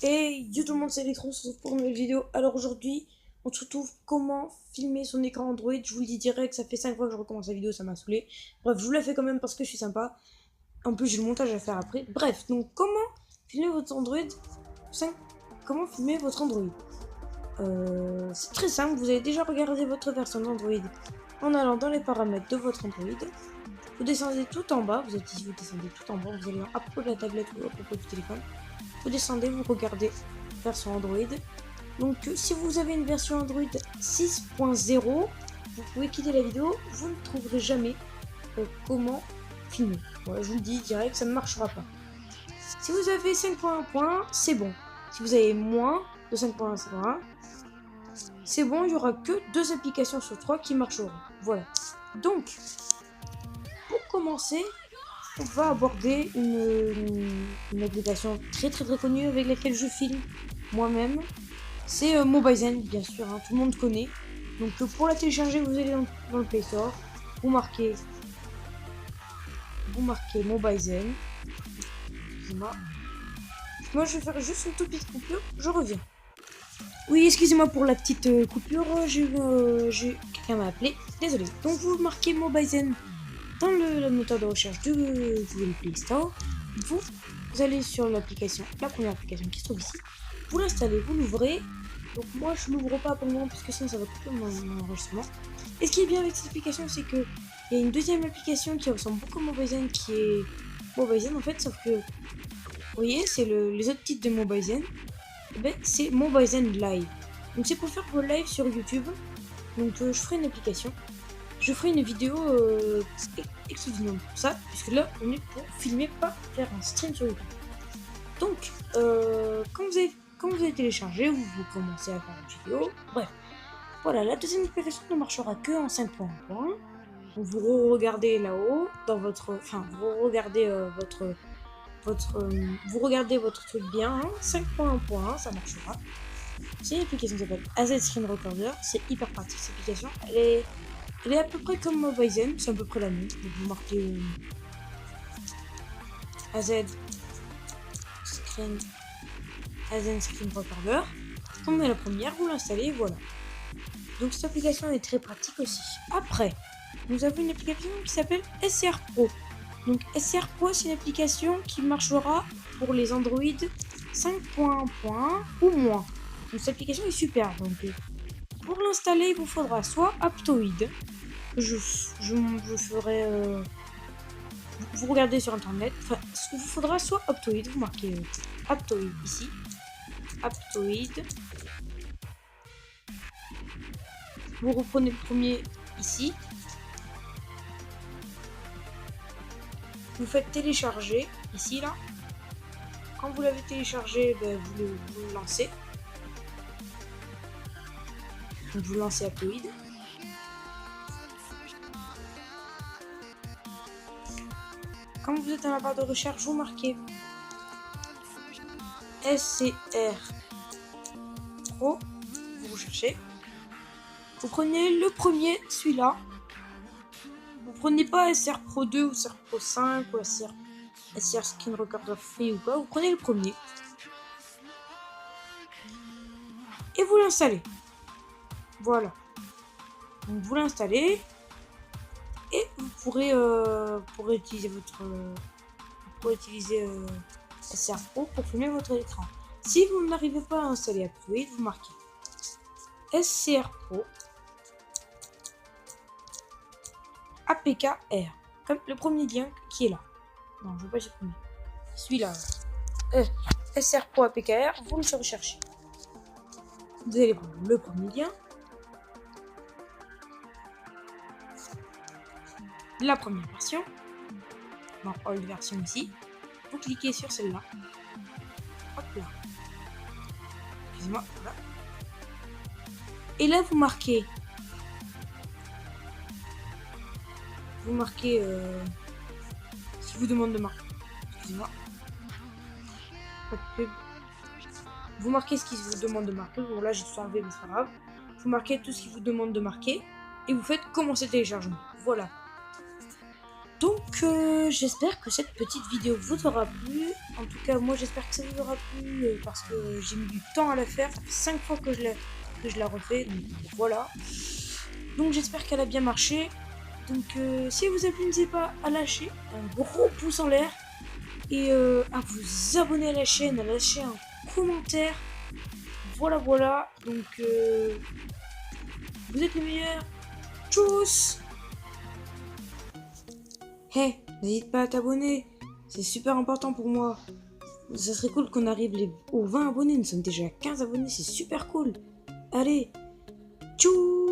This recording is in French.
Et yo tout le monde, c'est Electron, on se retrouve pour une nouvelle vidéo. Alors aujourd'hui, on se retrouve comment filmer son écran Android. Je vous le dis direct, ça fait 5 fois que je recommence la vidéo, ça m'a saoulé. Bref, je vous la fais quand même parce que je suis sympa. En plus, j'ai le montage à faire après. Bref, donc comment filmer votre Android 5. Comment filmer votre Android C'est très simple, vous avez déjà regardé votre version d'Android en allant dans les paramètres de votre Android. Vous descendez tout en bas, vous êtes ici, vous descendez tout en bas, vous allez à propos de la tablette ou à propos du téléphone. Vous descendez, vous regardez version Android. Donc si vous avez une version Android 6.0, vous pouvez quitter la vidéo, vous ne trouverez jamais comment filmer. Voilà, je vous le dis direct, ça ne marchera pas. Si vous avez 5.1, c'est bon. Si vous avez moins de 5.1, c'est bon, il n'y aura que 2 applications sur 3 qui marcheront. Voilà. Donc, pour commencer, on va aborder une application très connue avec laquelle je filme moi-même. C'est Mobizen, bien sûr, hein, tout le monde connaît. Donc pour la télécharger, vous allez dans le Play Store, vous marquez Mobizen. Excusez-moi. Moi je vais faire juste une toute petite coupure, je reviens. Oui, excusez-moi pour la petite coupure, quelqu'un m'a appelé, désolé. Donc vous marquez Mobizen dans le moteur de recherche du Google Play Store. Vous allez sur l'application, la première application qui se trouve ici. Vous l'installez, vous l'ouvrez. Donc moi je l'ouvre pas pour le moment parce que sinon ça va couper mon enregistrement. Et ce qui est bien avec cette application, c'est que il y a une deuxième application qui ressemble beaucoup à Mobizen, qui est Mobizen en fait, sauf que vous voyez, c'est les autres titres de Mobizen. Ben, c'est Mobizen Live. Donc c'est pour faire vos lives sur YouTube. Donc je ferai une application. Je ferai une vidéo exclusivement pour ça, puisque là on est pour filmer, pas faire un stream sur YouTube. Donc quand vous avez téléchargé, vous commencez à faire une vidéo. Bref, voilà, la deuxième application ne marchera que en 5.1. Donc vous regardez là-haut dans votre, enfin vous regardez vous regardez votre truc bien, hein, 5.1.1, ça marchera. C'est une application qui s'appelle AZ Screen Recorder, c'est hyper pratique cette application. Elle est à peu près comme Mobizen, c'est à peu près la même. Donc vous marquez AZ Screen Recorder. Comme on est la première, vous l'installez, voilà. Donc cette application est très pratique aussi. Après, nous avons une application qui s'appelle SCR Pro. Donc SCR Pro, c'est une application qui marchera pour les Android 5.1 ou moins. Donc cette application est super. Donc pour l'installer, il vous faudra soit Aptoide. Je ferai. Vous regardez sur internet. Enfin, il vous faudra soit Aptoide. Vous marquez Aptoide ici. Aptoide. Vous reprenez le premier ici. Vous faites télécharger ici là. Quand vous l'avez téléchargé, ben, vous le lancez. Donc vous lancez Aptoide. Quand vous êtes dans la barre de recherche, vous marquez SCR Pro. Vous recherchez. Vous prenez le premier, celui-là. Vous prenez pas SR Pro 2 ou SR Pro 5 ou SR Screen Recorder Free ou quoi. Vous prenez le premier. Et vous l'installez. Voilà. Donc vous l'installez. Et vous pourrez utiliser SR Pro pour filmer votre écran. Si vous n'arrivez pas à installer Aptoide, vous marquez SCR Pro APKR, comme le premier lien qui est là. Non, je veux pas le premier. Celui-là. SR Pro APKR, vous le recherchez. Vous allez prendre le premier lien. La première version. Dans All version ici. Vous cliquez sur celle-là. Hop là. Excusez-moi, voilà. Et là, vous marquez. Ce qui vous demande de marquer. Excusez-moi. Pas de pub. Vous marquez ce qui vous demande de marquer. Bon, là, j'ai tout enlevé, mais c'est pas grave. Vous marquez tout ce qui vous demande de marquer. Et vous faites commencer le téléchargement. Voilà. Donc j'espère que cette petite vidéo vous aura plu. En tout cas moi j'espère que ça vous aura plu parce que j'ai mis du temps à la faire. Ça fait 5 fois que je la refais. Donc voilà. Donc j'espère qu'elle a bien marché. Donc si elle vous a plu, n'hésitez pas à lâcher un gros pouce en l'air. Et à vous abonner à la chaîne, à lâcher un commentaire. Voilà. Donc vous êtes les meilleurs. Tchuss. Hey, n'hésite pas à t'abonner, c'est super important pour moi. Ça serait cool qu'on arrive aux 20 abonnés, nous sommes déjà à 15 abonnés, c'est super cool. Allez, tchou.